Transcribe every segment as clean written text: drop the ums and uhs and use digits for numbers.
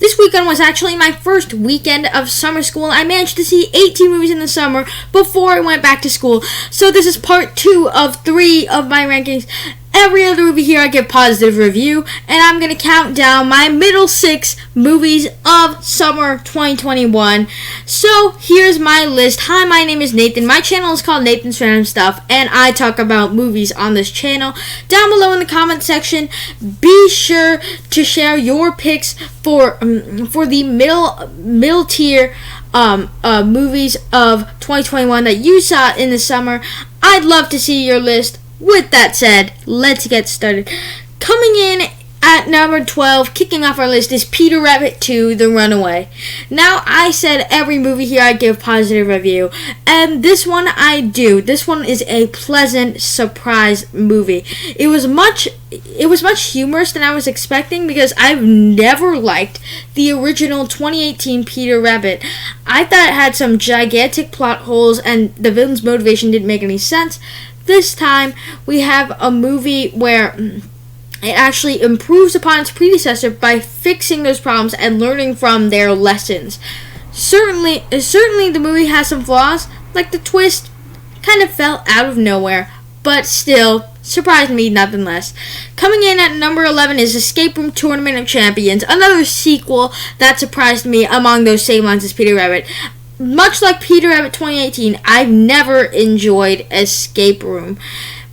This weekend was actually my first weekend of summer school. I managed to see 18 movies in the summer before I went back to school. So this is part 2 of 3 of my rankings. Every other movie here I give positive review, and I'm going to count down my middle 6 movies of summer 2021. So here's my list. Hi, my name is Nathan. My channel is called Nathan's Random Stuff, and I talk about movies on this channel. Down below in the comment section, be sure to share your picks for the middle tier movies of 2021 that you saw in the summer. I'd love to see your list. With that said, let's get started. Coming in at number 12, kicking off our list, is Peter Rabbit 2, The Runaway. Now, I said every movie here I give positive review, and this one I do. This one is a pleasant surprise movie. It was much humorous than I was expecting because I've never liked the original 2018 Peter Rabbit. I thought it had some gigantic plot holes and the villain's motivation didn't make any sense. This time, we have a movie where it actually improves upon its predecessor by fixing those problems and learning from their lessons. Certainly the movie has some flaws, like the twist kind of fell out of nowhere, but still surprised me nonetheless. Coming in at number 11 is Escape Room Tournament of Champions, another sequel that surprised me among those same lines as Peter Rabbit. Much like Peter Rabbit 2018, I've never enjoyed Escape Room.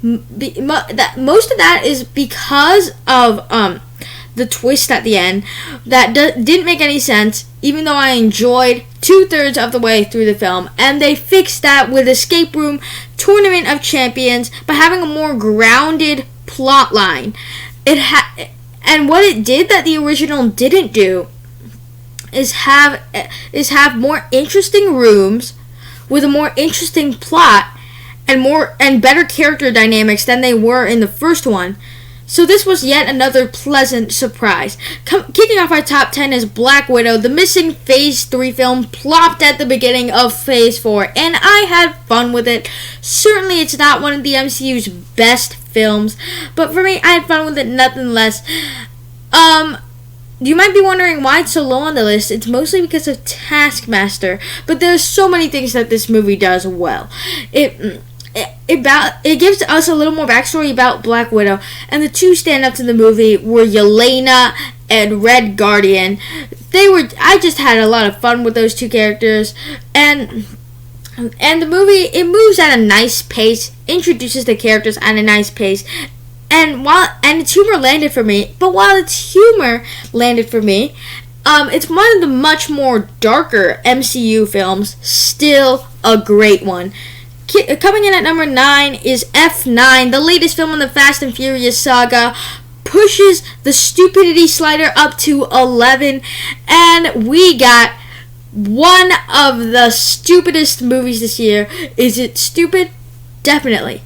Most of that is because of the twist at the end that didn't make any sense, even though I enjoyed 2/3 of the way through the film. And they fixed that with Escape Room Tournament of Champions by having a more grounded plot line. And what it did that the original didn't do is have more interesting rooms with a more interesting plot and better character dynamics than they were in the first one. So this was yet another pleasant surprise. Kicking off our top 10 is Black Widow, the missing Phase 3 film plopped at the beginning of Phase 4, and I had fun with it. Certainly it's not one of the MCU's best films, but for me, I had fun with it nonetheless. You might be wondering why it's so low on the list. It's mostly because of Taskmaster, but there's so many things that this movie does well. It gives us a little more backstory about Black Widow, and the two stand-ups in the movie were Yelena and Red Guardian. I just had a lot of fun with those two characters, and the movie, it moves at a nice pace, introduces the characters at a nice pace. And its humor landed for me, it's one of the much more darker MCU films, still a great one. Coming in at number 9 is F9, the latest film in the Fast and Furious saga, pushes the stupidity slider up to 11, and we got one of the stupidest movies this year. Is it stupid? Definitely.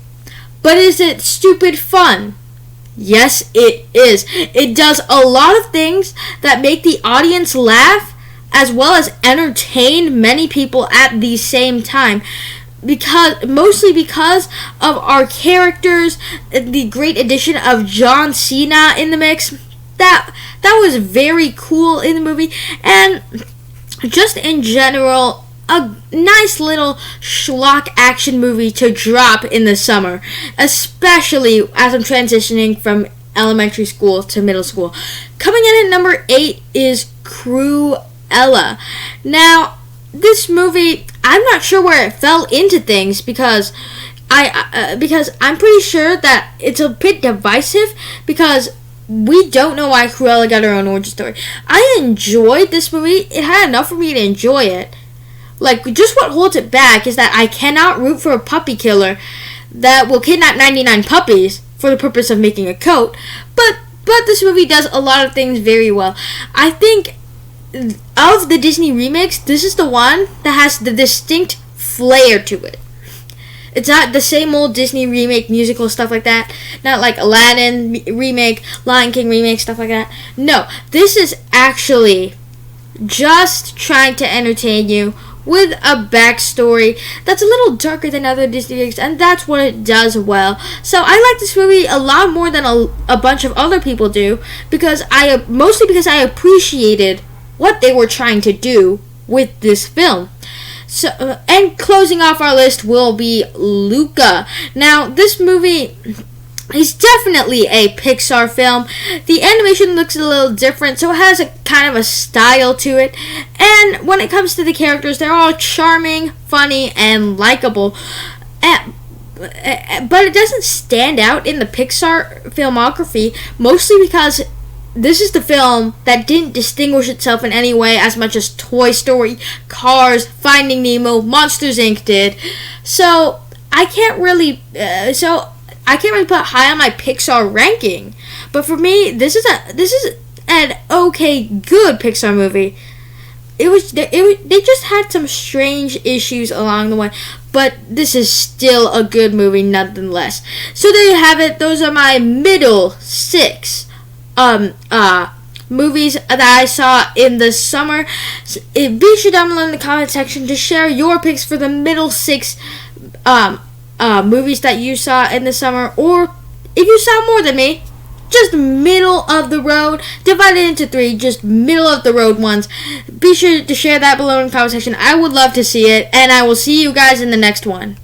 But is it stupid fun? Yes, it is. It does a lot of things that make the audience laugh as well as entertain many people at the same time. Mostly because of our characters, the great addition of John Cena in the mix. That was very cool in the movie, and just in general, a nice little schlock action movie to drop in the summer, especially as I'm transitioning from elementary school to middle school. Coming in at number 8 is Cruella. Now, this movie, I'm not sure where it fell into things because I'm pretty sure that it's a bit divisive because we don't know why Cruella got her own origin story. I enjoyed this movie. It had enough for me to enjoy it. Like, just what holds it back is that I cannot root for a puppy killer that will kidnap 99 puppies for the purpose of making a coat. But this movie does a lot of things very well. I think of the Disney remakes, this is the one that has the distinct flair to it. It's not the same old Disney remake musical stuff like that. Not like Aladdin remake, Lion King remake, stuff like that. No, this is actually just trying to entertain you with a backstory that's a little darker than other Disney movies, and that's what it does well. So I like this movie a lot more than a bunch of other people do, mostly because I appreciated what they were trying to do with this film. So, and closing off our list will be Luca. Now, this movie is definitely a Pixar film. The animation looks a little different, so it has a kind of a style to it. And when it comes to the characters, they're all charming, funny, and likable. But it doesn't stand out in the Pixar filmography, mostly because this is the film that didn't distinguish itself in any way as much as Toy Story, Cars, Finding Nemo, Monsters Inc. did. So I can't really put high on my Pixar ranking. But for me, this is an okay, good Pixar movie. They just had some strange issues along the way, but this is still a good movie nonetheless. So there you have it. Those are my middle 6 movies that I saw in the summer. Be sure down below in the comment section to share your picks for the middle 6 movies that you saw in the summer, or if you saw more than me, just middle of the road, divided into 3, just middle of the road ones. Be sure to share that below in the comment section. I would love to see it, and I will see you guys in the next one.